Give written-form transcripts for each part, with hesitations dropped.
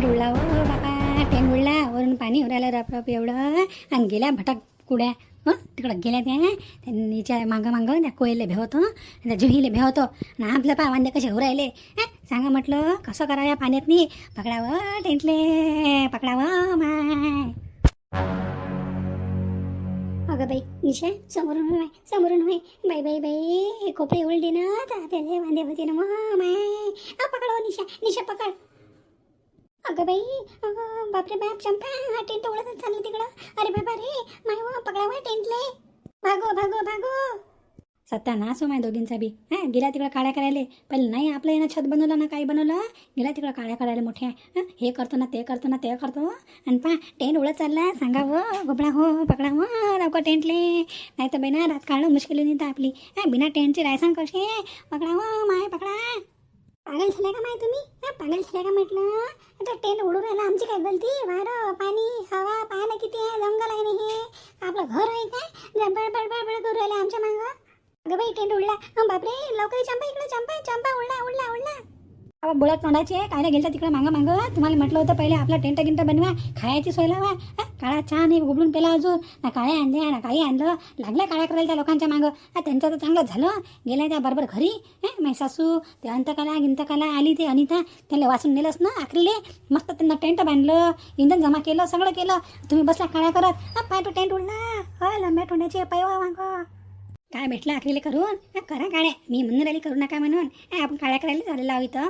उडला हो बापा, टेंट उडला. वरून पाणी उरायला रप एवढं आणि गेल्या भटक कुड्या. तिकडं गेल्या त्या मागं मागं त्या कोयले भेवतो, त्या जुहीले भेवतो आणि आपलं पा वांदे कसे उरायले. सांगा म्हटलं कसं करा या पाण्यात नाही. पकडावं टेंटले, पकडावं माय. अगं बाई निशा, समोरून होय समोरून होय. बाई बाई बाई कोपरी उलटी ना तर आपल्याला वांदे होते ना मग माय. पकडावं निशा, निशा पकड. अगं बाई, अगं बापरे बाप, चंपा हा टेंट उडतच चालली तिकडं. अरे बाबा रे माय, हो पकडावं टेंटले. भागो भागो भागो. सत्यानाश हो माय दोघींचा बी. गेला तिकडं काळ्या करायला. पहिले नाही आपलं यानं छत बनवलं ना काही बनवलं, गेला तिकडं काळ्या करायला मोठ्या. हे करतो ना ते करतो ना ते करतो. आणि पा टेंट उडत चालला. सांगा हो घोबडा हो, पकडा हो लवकर टेंटले. नाही तर बाई ना रात काढणं मुश्किल नाही तर आपली. बिना टेंटची रायसांग कशी पकडा हो माय, पकडा. पागल झाल्या का माय तुम्ही? पागल झाल्या का म्हटलं. आता टेंट उडून राहिला, आमची काय गलती. वारं पाणी हवा पाहा ना किती आहे, जंगल आहे ना हे. आपलं घर आहे काय बडबड बडबड करू राहिले आमच्या मागं. अगं बाई टेंट उडला. बापरे लवकर चंपा इकडे, चंपा चंपा उडला उडला उडला. बोळत तोंडाचे कायला गेलता तिकडे मागं मागं. तुम्हाला म्हटलं होतं पहिले आपला टेंट गिंट बनवा, खायची सोय लावा. काळा छान हे उघडून पेला अजून ना, काळे आणले ना काही आणलं. लागल्या काळ्या करायला त्या लोकांच्या मागं. त्यांचं तर चांगलं झालं. गेल्या त्या बरोबर घरी. माझी सासू ते अंतकाला गिंतकाला आली, ते अनिता त्यांना वाचून नेलंच ना आखरीले. मस्त त्यांना टेंट बांधलं, इंधन जमा केलं, सगळं केलं. तुम्ही बसला काळ्या करत. पाय तो टेंट उडला. लंब्या तोंडाचे पैवा मागं. काय भेटलं आखरीले करून. करा काळ्या. मी म्हणून राहिली करू नका म्हणून. आपण काळ्या करायला झालेलं आहो इथं.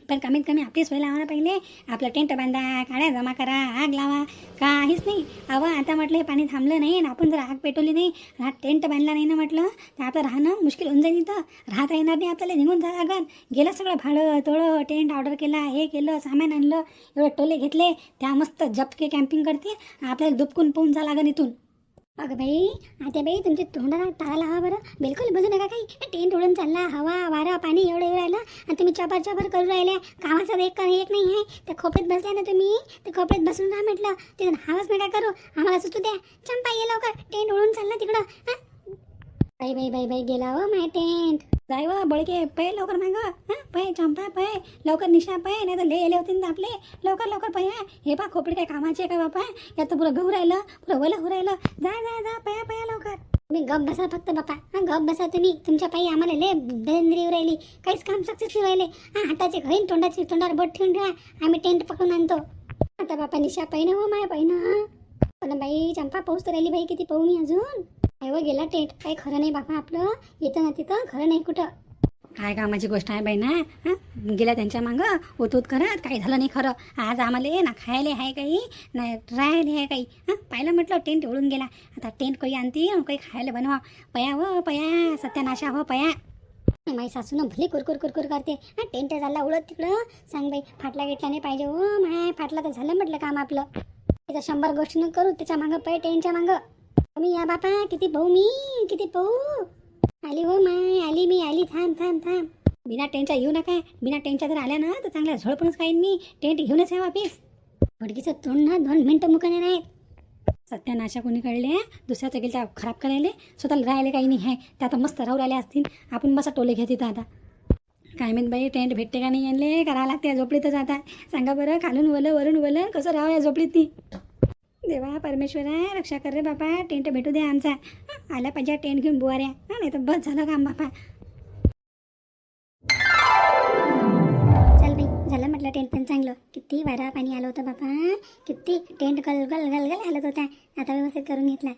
पण कमीत कमी आपली सोय लावा ना पहिले. आपलं टेंट बांधा, काळ्या जमा करा, आग लावा. काहीच नाही. आता म्हटलं हे पाणी थांबलं नाही ना, आपण जर आग पेटवली नाही, हा टेंट बांधला नाही ना म्हटलं, तर आपलं राहणं मुश्किल होऊन जाईल. इथं राहता येणार नाही आपल्याला. निघून जा लागन. गेलं सगळं भाडं तोळं, टेंट ऑर्डर केला, हे केलं, सामान आणलं, एवढे टोले घेतले. त्या मस्त जपके कॅम्पिंग करते. आपल्याला दुपकून पोहून जा लागन इथून. अगं बाई आता बाई तुमच्या तोंडाला टाळा लावा बरं. बिलकुल बोलू नका काही. टेंट उडून चालला, हवा वारा पाणी एवढं येऊ राहिलं आणि तुम्ही चपर चपर करू राहिल्या. कामाचं एक नाही आहे. त्या खोपऱ्यात बसल्या ना तुम्ही, त्या खोपऱ्यात बसून राहा म्हटलं. तिथून हवाच नका करू, आम्हाला सुचू द्या. चंपा ये लवकर, टेंट उडून चालला तिकडं. बाई बाई बाई बाई गेला हो माय टेंट. जाय व बळके पै लवकर मागं. पै चंपा पै लवकर, निशा पै, नाही तर लय होतील ना आपले. लवकर लवकर पै. हे पा खोपडी काय कामाचे आहे का बापा. यात तर पुरं गहू राहिलं, पुरं वलं हो राहिलं. जा जा जा पया पया लवकर. तुम्ही गप बसा फक्त बापा. गप बसा तुम्ही. तुमच्या पायी आम्हाला लय दरिंद्री येऊ राहिली. काहीच काम सक्सेस राहिले. हाताचे घाईन तोंडावर बोट ठेवून राहा. आम्ही टेंट पकडून आणतो. आता बापा निशा पै ना हो माय पै ना. पण बाई चंपा पाऊस राहिली बाई, किती पाहू मी अजून. व गेला टेंट. काही खरं नाही बापा आपलं. येतं ना तिथं खरं नाही कुठं. काय कामाची गोष्ट आहे बाई ना. गेल्या त्यांच्या मागं ओतूत करत. काही झालं नाही खरं. आज आम्हाला ना खायला आहे काही, नाही राहायला आहे काही. पाहिलं म्हटलं टेंट उडून गेला. आता टेंट काही आणते, काही खायला बनवा. पया हो पया, सत्यानाशा हो पया. माझी सासून भली कुरकुर कुरकुर करते. टेंट झाला उडत तिकडं. सांग बाई फाटला गेटला नाही पाहिजे हो माय. फाटला तर झालं म्हटलं काम आपलं. त्याच्या 100 गोष्टी न करू त्याच्या मागं पै टेंटच्या मागं. मी या बापा किती पाहू मी, किती पाहू. आली हो माय, आली मी आली. थांब थांब थांब. बिना टेंटच्या येऊ नका. बिना टेंटच्या जर आल्या ना तर चांगल्या झोडपूनच खाईन मी. टेंट घेऊनच आहे वापिस. भडकीचं तोंड ना 2 मिनिटं मुकाने नाहीत. सत्यानाशा कोणी कळले. दुसऱ्याचं गेलं खराब करायले, स्वतःला राहिले काही नाही आहे. त्या आता मस्त राहू राहिले असतील. आपण बसा टोले घेत इथं आता. काय माहीत बाई टेंट भेटते का नाही आणले. करावं लागते झोपडीतच आता. सांगा बरं, खालून वलं वरून वलं कसं राहावं या झोपडीत ती. देवा परमेश्वरा रक्षा कर रे बापा. टेंट भेटू द्या आमचा. आला पाहिजे टेंट घेऊन बुवाऱ्या. नाही तर बस झालं काम बापा. चल बाई झालं म्हटलं टेंट पण चांगलं. किती वारा पाणी आलं होतं बापा. किती टेंट गल गल गल गल हलत होता. आता व्यवस्थित करून घेतला.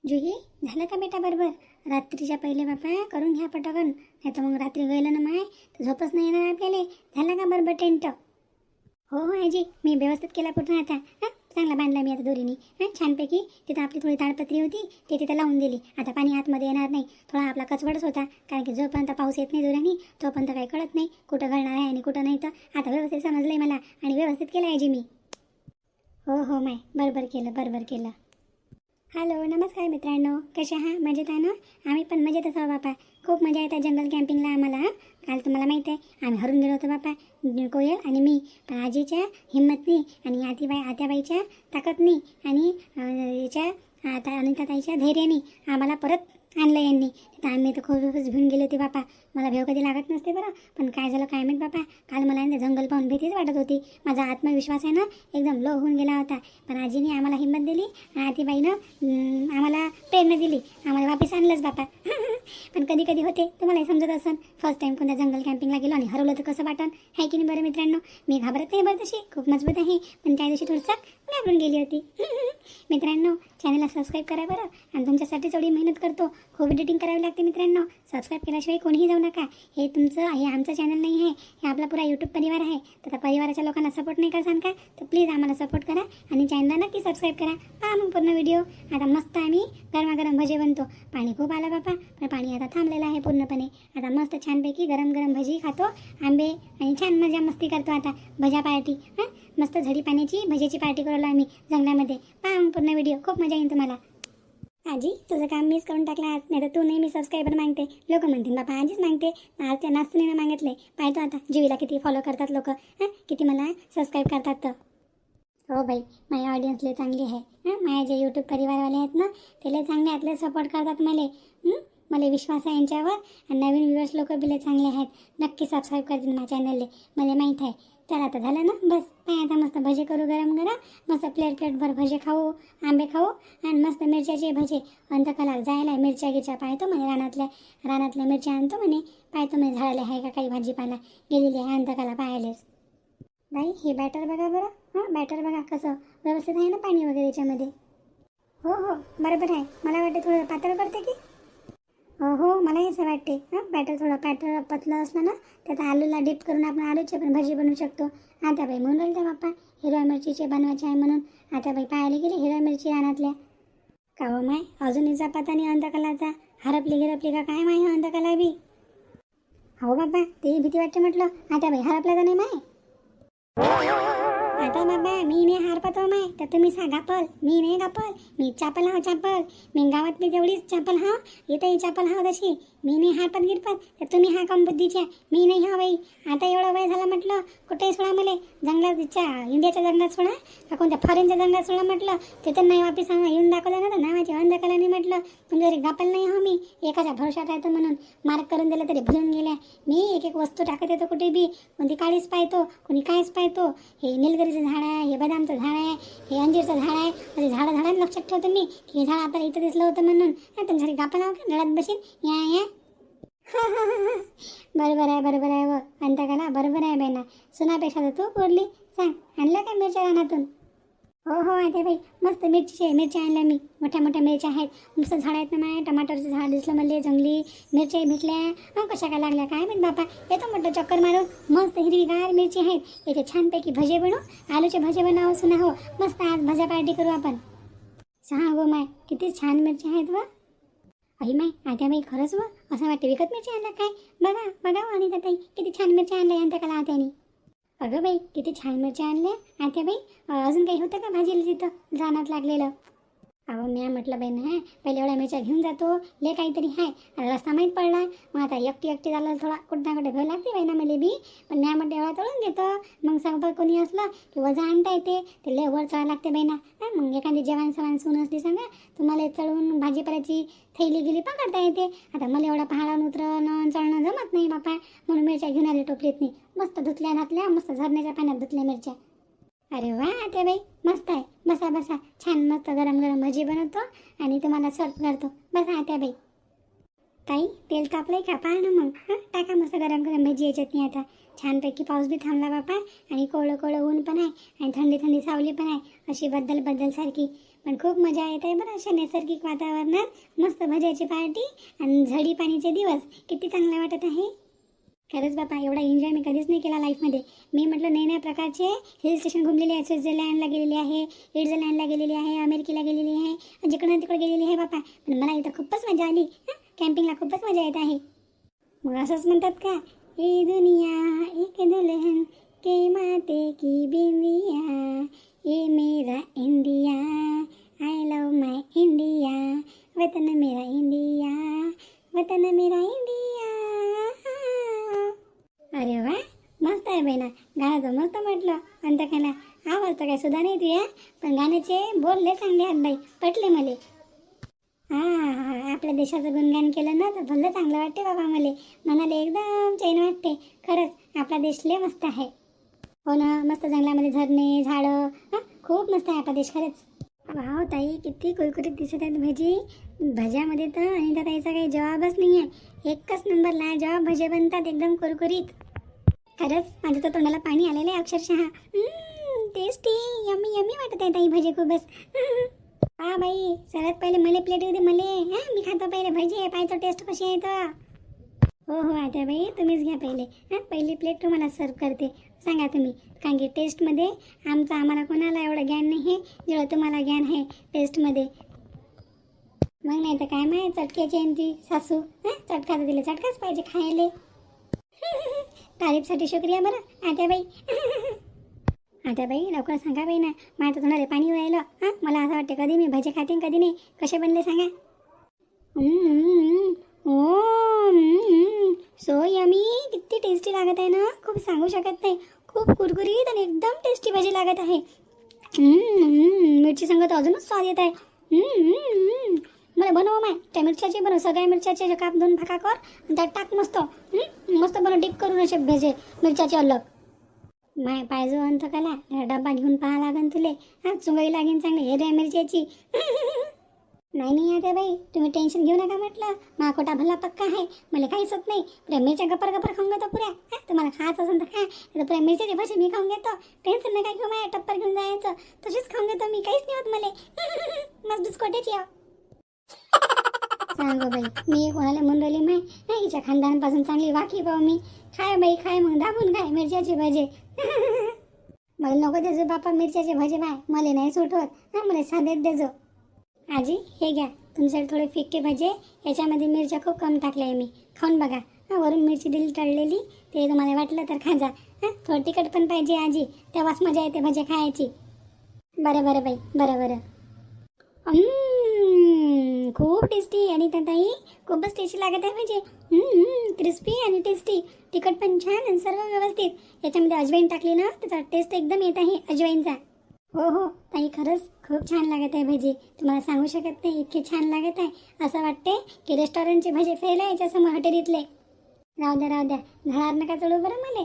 जुही झालं का बेटा बरोबर. रात्रीच्या पहिले बापा करून घ्या पटाकन. नाही तर मग रात्री गेलं ना माय तर झोपच नाही येणार आपल्याला. झालं का बरोबर टेंट. हो हो आजी मी व्यवस्थित केला पूर्ण. आता चांगला बांधला मी आता दोरीनी. छानपैकी. तिथं आपली थोडी ताडपत्री होती ते तिथं लावून दिली. आता पाणी आतमध्ये येणार नाही. थोडा आपला कचवडच होता, कारण की जोपर्यंत पाऊस येत नाही दोऱ्यानी तोपर्यंत काही कळत नाही कुठं घालणार आहे आणि कुठं नाही. तर आता व्यवस्थित समजलंय मला आणि व्यवस्थित केलं आजी मी. हो हो माय बरोबर केलं बरोबर केलं. हॅलो नमस्कार मित्रांनो, कसे आहात. मजेत आहे ना. आम्ही पण मजेतच आहो बापा. खूप मजा येतात जंगल कॅम्पिंगला आम्हाला. काल तुम्हाला माहीत आहे आम्ही हरून गेलो होतो बापा, कोयल आणि मी. पण आजीच्या हिंमतनी आणि आत्याबाईच्या ताकदनी आणि याच्या अनिताताईच्या धैर्याने आम्हाला परत आणलं यांनी. तिथं आम्ही तर खूपच भिऊन गेले होते बापा. मला भेव कधी लागत नसते बरं. पण काय झालं काय माहीत बापा, काल मला ना जंगल पाहून भीतीच वाटत होती. माझा आत्मविश्वास आहे ना एकदम लो होऊन गेला होता. पण आजीने आम्हाला हिंमत दिली आणि आतीबाईनं आम्हाला प्रेरणा दिली, आम्हाला वापस आणलंच बापा. पण कधी कधी होते, तुम्हालाही समजत असन, फर्स्ट टाईम कोणत्या जंगल कॅम्पिंगला गेलो आणि हरवलं तर कसं वाटन, आहे की नाही बरं मित्रांनो. मी घाबरत नाही बरं, तशी खूप मजबूत आहे, पण त्या दिवशी थोडंसं घाबरून गेली होती. मित्रांनो चॅनलला सबस्क्राईब करा बरं, आणि तुमच्यासाठी एवढी मेहनत करतो, खूप एडिटिंग करावी लागते मित्रांनो. सबस्क्राईब केल्याशिवाय कोणीही जाऊ नका. हे तुमचं, हे आमचं चॅनल नाही आहे, हे आपला पुरा यूट्यूब परिवार आहे. तर त्या परिवाराच्या लोकांना सपोर्ट नाही करसान का, तर प्लीज आम्हाला सपोर्ट करा आणि चॅनलला नक्की सबस्क्राईब करा. पहा मग पूर्ण व्हिडिओ. आता मस्त आम्ही गरमागरम भजे बनतो. पाणी खूप आलं बापा, पण पाणी आता थांबलेलं आहे पूर्णपणे. आता मस्त छानपैकी गरम गरम भजी खातो, आंबे, आणि छान मजा मस्ती करतो. आता भजा पार्टी, हां मस्त झडी पाण्याची भजीची पार्टी करवलो आम्ही जंगलामध्ये. पहा मग पूर्ण व्हिडिओ, खूप मजा येईल तुम्हाला. आजी तुझं काम मिस करून टाकलं आज, नाही तर तू नेहमी सबस्क्रायबर मागते. लोक म्हणतील बापा आजीच मागते, आज त्या नाचणीनं मागितले. पाहतो आता जीवीला किती फॉलो करतात लोक, किती मला सबस्क्राईब करतात. तर हो बाई, माझी ऑडियन्स लय चांगली आहे. माझ्या जे यूट्यूब परिवारवाले आहेत ना, ते लय चांगले आहेत, लय सपोर्ट करतात मला. मला विश्वास आहे यांच्यावर, आणि नवीन व्ह्युअर्स लोक बी लय चांगले आहेत. नक्की सबस्क्राईब करतील माझ्या चॅनलले, मला माहीत आहे. चला आता झालं ना बस. काय आता मस्त भजे करू गरम गरम, मस्त प्लेटभर भजे खाऊ, आंबे खाऊ, आणि मस्त मिरच्याचे भजे. अंतकाला जायला मिरच्या गिरच्या पाहतो म्हणे, रानातल्या मिरच्या आणतो म्हणे. पाहतो म्हणे झाडाला आहे का काही भाजीपाला, गेलेली आहे अंतकाला पाहायलेच. बाई हे बॅटर बघा बरं, बॅटर बघा कसं व्यवस्थित आहे ना, पाणी वगैरे याच्यामध्ये. हो हो बरोबर आहे. मला वाटते थोडं पातळ पडते की. हो मलाही असं वाटते. बॅटर थोडं पतलं असलं ना, त्यात आलूला डीप करून आपण आलूची पण भजी बनवू शकतो. आता बाई म्हणून राहिलं बाप्पा हिरव्या मिरचीचे बनवायचे आहे म्हणून. आता बाई पाहायला गेली हिरव्या मिरची रानातल्या. का हो माय, अजून हिचा पता नाही अंतकलाचा, हरपली का काय माय अंतकला बी. हो बाबा ते भीती वाटते म्हटलं. आता बाई हरपला तर नाही माय. आता बाबा मी नाही हारपतो माय, तर तुम्ही सांगा पल. मी नाही गापल, मी चापल हाव चापल. मी गावात मी तेवढीच चापल हाव, इथंही चापल हाव तशी. मी नाही हारपत गिरपत, तर तुम्ही हा कम बुद्धीच्या. मी नाही हा बाई. आता एवढं वय झालं म्हटलं, कुठेही सोडा मला. जंगलात इंडियाच्या जंगलात सोडा का कोणत्या फॉरेनच्या जंगलात सोडा म्हटलं, तिथं नाही वापिस येऊन दाखवलं ना, तर नावाची अंधकाला नाही म्हटलं. तुमच्या घरी गापल नाही हो मी, एकाच्या भरोशात राहतो म्हणून. मार्क करून दिलं तरी भुलून गेल्या. मी एक वस्तू टाकत येतो कुठे बी, कोणती काळीच पाहतो, कोणी कायच पाहतो. हे निलगिरीचं झाड आहे, हे बदामचं झाड आहे, हे अंजीरचं झाड आहे. म्हणजे झाडांना लक्षात ठेवतो मी की हे झाड आपल्याला इथं दिसलं होतं म्हणून. तुमच्या घरी गापल नाव का नळात बसीन या. बरोबर आहे व अंतकाला, बरोबर आहे बाई ना. सुनापेक्षा तर तू बोलली. सांग आणलं काय मिरच्या रानातून. हो आता बाई मस्त मिरच्या आणल्या मी. मोठ्या मिरच्या आहेत, मस्त झाड आहेत ना माय. टमाटरचं झाड दिसलं मला, जंगली मिरच्याही भेटल्या. कशा काय लागल्या काय माहीत बापा. येतो म्हटलं चक्कर मारून. मस्त हिरवीगार मिरची आहेत, याचे छानपैकी भजे बनवू, आलूचे भजे बनावं सुना. हो मस्त आज भजा पार्टी करू आपण. सहा गो माय किती छान मिरच्या आहेत व. आई माय आता बाई खरंच व, असं वाटते विकत मिरची आणल्या काय. बघा आणि ताई किती छान मिरच्या आणल्या अंतकाला आत्यानी. अगं बाई किती छान मिरच्या आणल्या आत्या बाई. अजून काही होतं का भाजीला तिथं रानात लागलेलं. अहो मी म्हटलं बाई ना, पहिले एवढ्या मिरच्या घेऊन जातो, ले काहीतरी आहे. रस्ता माहीत पडला, मग आता एकटी झालं थोडा कुठं ना कुठे भेळ लागते बाई ना मला बी. पण मी म्हटलं एवढा तळून देतो, मग सांगतो कोणी असलं की वजा आणता येते, ते लय वर चढा लागते बाई ना. मग एखादी जवान सून असली सांगा, तुम्हाला चढून भाजीपाल्याची थैली गेली पकडता येते. आता मला एवढा पहाडावर उतरणं चढणं जमत नाही बापा, म्हणून मिरच्या घेऊन आले टोपलीत नाही. मस्त धुतल्या घातल्या, मस्त झरण्याच्या पाण्यात धुतल्या मिरच्या. अरे वा आत्या बाई मस्त आहे. बसा छान मस्त गरम भजी बनवतो आणि तुम्हाला सर्व करतो. बसा आत्या बाई. ताई तेल तापलंय का पहा ना मग. टाका मस्त गरम भजी याच्यात नाही. आता छानपैकी पाऊस बी थांबला बापा, आणि कोवळं ऊन पण आहे, आणि थंडी सावली पण आहे, अशी बद्दल सारखी. पण खूप मजा येत आहे बरं अशा नैसर्गिक वातावरणात. मस्त भज्याची पार्टी आणि झडी पाणीचे दिवस, किती चांगलं वाटत आहे. खरंच बापा एवढा एन्जॉय मी कधीच नाही केला लाईफमध्ये. मी म्हटलं नया प्रकारचे हिल स्टेशन घुमलेले आहे. स्वित्झर्लंडला गेलेली आहे, इटझरलँडला गेलेली आहे, अमेरिकेला गेलेली आहे, जिकडं तिकडे गेलेली आहे बापा. पण मला इथं खूपच मजा आली. कॅम्पिंगला खूपच मजा येत आहे. मग असंच म्हणतात का, ए दुनिया एक दुल्हन के माते की बिंदिया, ये मेरा India, I love my India, वतन मेरा इंडिया, वतन मेरा इंडिया. अरे वा मस्त आहे बाई ना. गाणं तर मस्त म्हटलं. अंतकाला आवाज तर काही सुद्धा नाही तुया, पण गाण्याचे बोलले चांगले आहेत बाई, पटले मले. हा आपल्या देशाचं गुणगान केलं ना तर भलं चांगलं वाटते बाबा मला. मनाला एकदम चैन वाटते. खरंच आपला देश लय मस्त आहे. हो ना, मस्त जंगलामध्ये झरणे झाडं. खूप मस्त आहे आपला देश खरंच. वाव ताई, किती कुरकुरीत दिसत आहेत भजी. भज्यामध्ये तर आणि त्या ताईचा काही जवाबच नाही आहे. एकच नंबरला जवाब भजे बनतात एकदम कुरकुरीत. खरंच माझ्या तर तोंडाला पाणी आलेलं आहे अक्षरशः. टेस्टी, यम्मी यम्मी वाटत आहे ताई भजे खूपच. हा बाई, सर्वात पहिले मला प्लेट येऊ दे मले. मी खातो पहिले भजी, पाहिजे टेस्ट कशी आहे तर. हो हो आता बाई, तुम्हीच घ्या पहिले. पहिली प्लेट तुम्हाला सर्व करते. सांगा तुम्ही, कारण की टेस्टमध्ये आम्हाला कोणाला एवढं ज्ञान नाही आहे जेवढं तुम्हाला ज्ञान आहे टेस्टमध्ये. मग नाही तर काय माहीत चटक्याची आणि ती सासू. चटका तर दिले, चटकाच पाहिजे खायला. तारीफसाठी शुक्रिया बरं आत्याबाई. आत्याबाई लवकर सांगा बाई ना, माझ्या तोंडाला पाणी राहिलं. मला असं वाटतं कधी मी भजे खाते कधी नाही. कसे बनले सांगा. सो यमी, किती टेस्टी लागत आहे ना, खूप सांगू शकत नाही. खूप कुरकुरीत आणि एकदम टेस्टी भजी लागत आहे. मिरची संगत अजूनच स्वाद येत आहे. मला बनव माय त्या मिरच्याचे बनव, सगळ्या मिरच्याचे काप दोन भाका कर, त्यात टाक मस्त. मस्त बनव डीप करून असे भजे मिरच्याचे अलग. माय पाहिजे अंत कला डब्बा घेऊन पाहा लागन तुले. चुंगई लागेन चांगली हिरव्या मिरच्याची. नाही आता बाई, तुम्ही टेन्शन घेऊ नका म्हटलं. मा कोटा भला पक्का आहे, मला काहीच होत नाही. पुऱ्या मिरच्या गप्पर गप्पर खाऊन घेतो पुऱ्या. तुम्हाला खायचं असेल तर खा, तर पुऱ्या मिरच्याची भाजी मी खाऊन घेतो. टेन्शन नका घेऊ, माझ्या टप्पर घेऊन जायचं तशीच खाऊन घेतो मी, काहीच नाही होत मला. मस्त बिस्कोटेची सांगो बाई, मी कोणाला म्हणून राहिली माय हिच्या खानदानापासून चांगली वाकी पाहू मी. खाय बाई खाय, मग दाबून खाय मिरच्याचे भजे. मला नको देजो बापा मिरच्याचे भजे बाय, मला नाही सूट होत. मला साधेच देजो. आजी हे घ्या तुमच्याकडे थोडे फिक्के भजे, याच्यामध्ये मिरच्या खूप कम टाकल्या आहे मी. खाऊन बघा. वरून मिरची दिली तळलेली, ते तुम्हाला वाटलं तर खा जा. थोडं तिखट पण पाहिजे आजी, तेव्हाच मजा येते भजे खायची. बरं बरं बाई, बरं बरं. खूप टेस्टी आणि त्या ताई खूपच टेस्टी लागत आहे म्हणजे. क्रिस्पी आणि टेस्टी, तिखट पण छान आणि सर्व व्यवस्थित. याच्यामध्ये अजवाईन टाकली ना, त्याचा टेस्ट एकदम येत आहे अजवाईनचा. हो हो ताई, खरंच खूप छान लागत आहे भजी. तुम्हाला सांगू शकत नाही इतके छान लागत आहे. असं वाटते की रेस्टॉरंटचे भजे फेल आहे याच्यासमोर हॉटेलीतले. राहू द्या झाडावर नका चढू बरं मला.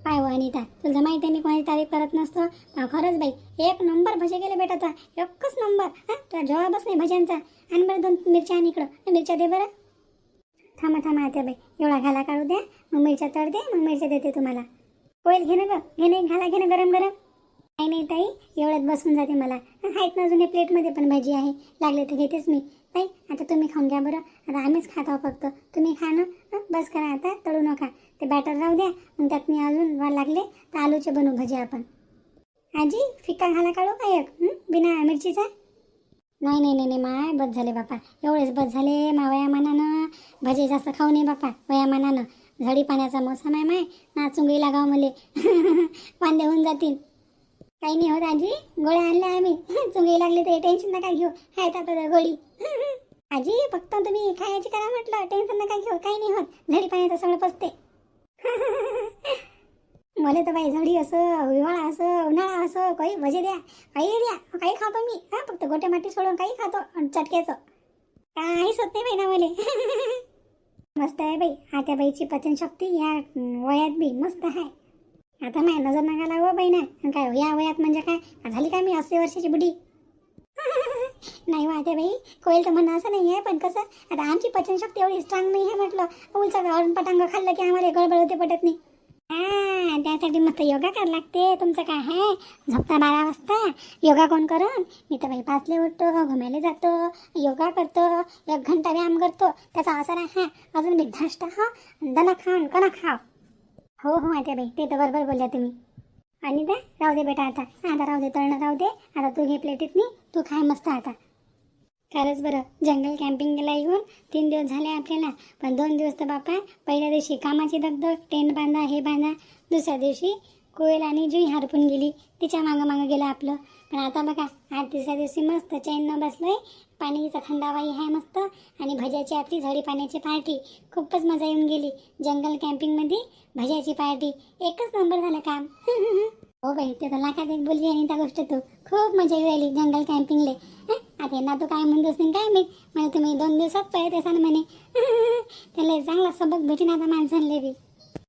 काय हो अनिता, तुझं माहिती आहे मी कोणाची तारीफ करत नसतो. खरंच बाई, एक नंबर भजे गेले बेटा आता, एकच नंबर. तुला जवाबच नाही भज्यांचा. आणि बरं दोन मिरच्या आणि इकडं मिरच्या दे बरं. थांबा आता बाई, एवढा घाला काढू द्या, मग मिरच्या तळते, मग मिरच्या देते तुम्हाला. होईल घे ना ग, घाला घे ना गरम गरम. नाही ताई, एवढ्यात बसून जाते मला. आहेत ना अजून प्लेटमध्ये पण भाजी आहे, लागले तर घेतेच मी. ताई आता तुम्ही खाऊन घ्या बरं, आता आम्हीच खात आहोत फक्त, तुम्ही खा ना. बस करा आता, तळू नका. ते बॅटर राहू द्या, मग त्यात मी अजून लागले तर आलूचे बनवू भजी आपण. आजी फिक्का घाला काढू का एक बिना मिरचीचा. नाही माय बस झाले बापा, एवढेच बस झाले. वयामानानं भजे जास्त खाऊ नये बापा, वयामानानं. झडी पाण्याचा मोसम आहे माय, नाचुंगी लागाव मले. वांदे होऊन जातील. काही नाही होत आजी, गोळ्या आणल्या आम्ही. चुंगी लागली तर टेन्शन नका घेऊ, आहेत आपल्याला गोळी. आजी फक्त तुम्ही खायची करा म्हटलं, टेन्शन नका घेऊ, काही नाही होत. झडी पाण्याचं सगळं पचते. मला तर बाई झडी असो, हिवाळा असो, उन्हाळा असो, काही भजे द्या, काही खातो मी. फक्त गोटे माटी सोडून काही खातो चटक्याचं, काहीच होत नाही बाई ना मला. मस्त आहे बाई आता बाईची पचनशक्ती या वयात बी मस्त आहे. आता माझ्या नजर नका लागू बाई ना. काय या वयात म्हणजे काय झाली काय मी 80 वर्षाची बुडी. नाही वाटते बाई, कोईल तर म्हणणं असं नाही आहे, पण कसं आता आमची पचनशक्ती एवढी स्ट्रॉंग नाही आहे म्हटलं. उलचा गावून पटांग खाल्लं की आम्हाला गडबड होते, पटत नाही. त्यासाठी मस्त योगा करायला लागते. तुमचं काय आहे, झोपता 12 वाजता, योगा कोण करून. मी तर बाई 5 ला उठतो, घुमायला जातो, योगा करतो, 1 घंटा व्यायाम करतो. त्याचा असर आहे. अजून बी धाष्टा दना खाऊन कणा खाव. हो आता बाई, ते तर बरोबर बोलल्या तुम्ही. आणि द्या राहू दे बेटा, आता राहू दे, तळणं राहू दे. आता तू घे प्लेटीतनी, तू खाय मस्त आता. खरंच बरं, जंगल कॅम्पिंगला येऊन 3 दिवस झाले आपल्याला. पण 2 दिवस तर बापा, पहिल्या दिवशी कामाची दगदग, टेंट बांधा हे बांधा. दुसऱ्या दिवशी कोयल आणि जुई हरपून गेली, तिच्या मागं गेलं आपलं. पण आता बघा, आज तिसऱ्या दिवशी मस्त चैन बसलोय. पाणीचा थंडावाई आहे मस्त, आणि भज्याची आपली झडी पाण्याची पार्टी. खूपच मजा येऊन गेली जंगल कॅम्पिंगमध्ये. भज्याची पार्टी एकच नंबर झालं काम. हो बाई, ते तर लाखात एक बोलली आणि त्या गोष्ट तू खूप मजा येऊ राहिली जंगल कॅम्पिंगले. आता यांना तो काय म्हणत असेल काय मी म्हणे तुम्ही 2 दिवसात पळत असाल म्हणे. त्याला चांगला सबक भेटीन आता माणसांले बी.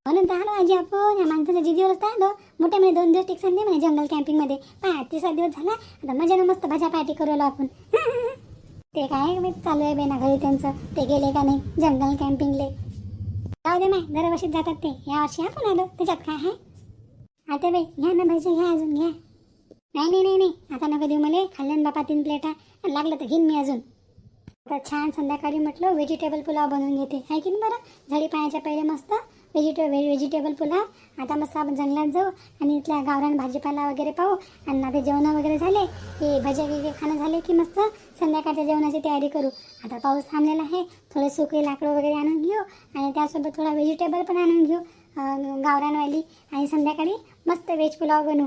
म्हणून तर आलो आजी आपण या माणसाच्या जिजीवरच तर आलो. मोठे म्हणे 2 दिवस टिकसान दे म्हणे जंगल कॅम्पिंगमध्ये. 3रा दिवस झाला आता मजानं मस्त भाज्या पार्टी करू आलो आपण. ते काय चालू आहे बेना घरी त्यांचं. ते गेले का नाही जंगल कॅम्पिंगले. जाऊ दे माय दरवर्षीच जातात ते. या वर्षी आपण आलो त्याच्यात काय आहे. आता बाई घ्या ना भाजी घ्या अजून घ्या. नाही आता नका देऊ मला. खाल्ल्यान बापा 3 प्लेटा लागलं तर घेईन मी अजून. आता छान संध्याकाळी म्हटलं व्हेजिटेबल पुलाव बनवून घेते आहे की नाही बरं. झडी पाण्याच्या पहिले मस्त व्हेजिटेबल पुलाव. आता मस्त आपण जंगलात जाऊ आणि इथल्या गावरान भाजीपाला वगैरे पाहू. आणि आता जेवण वगैरे झाले की भजे वगैरे खाणं झाले की मस्त संध्याकाळच्या जेवणाची तयारी करू. आता पाऊस थांबलेला आहे. थोडे सुके लाकडं वगैरे आणून घेऊ आणि त्यासोबत थोडा व्हेजिटेबल पण आणून घेऊ गावरानवाली. आणि संध्याकाळी मस्त व्हेज पुलाव बनवू.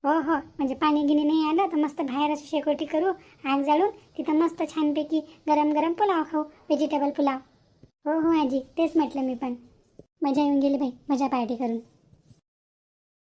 हो म्हणजे पाणी गिनी नाही आलं तर मस्त बाहेर अशी शेकोटी करू आग जाळून तिथं मस्त छानपैकी गरम गरम पुलाव खाऊ व्हेजिटेबल पुलाव. हो आजी तेच म्हटलं मी पण. मजा येऊन गेली बाई मजा पार्टी करून.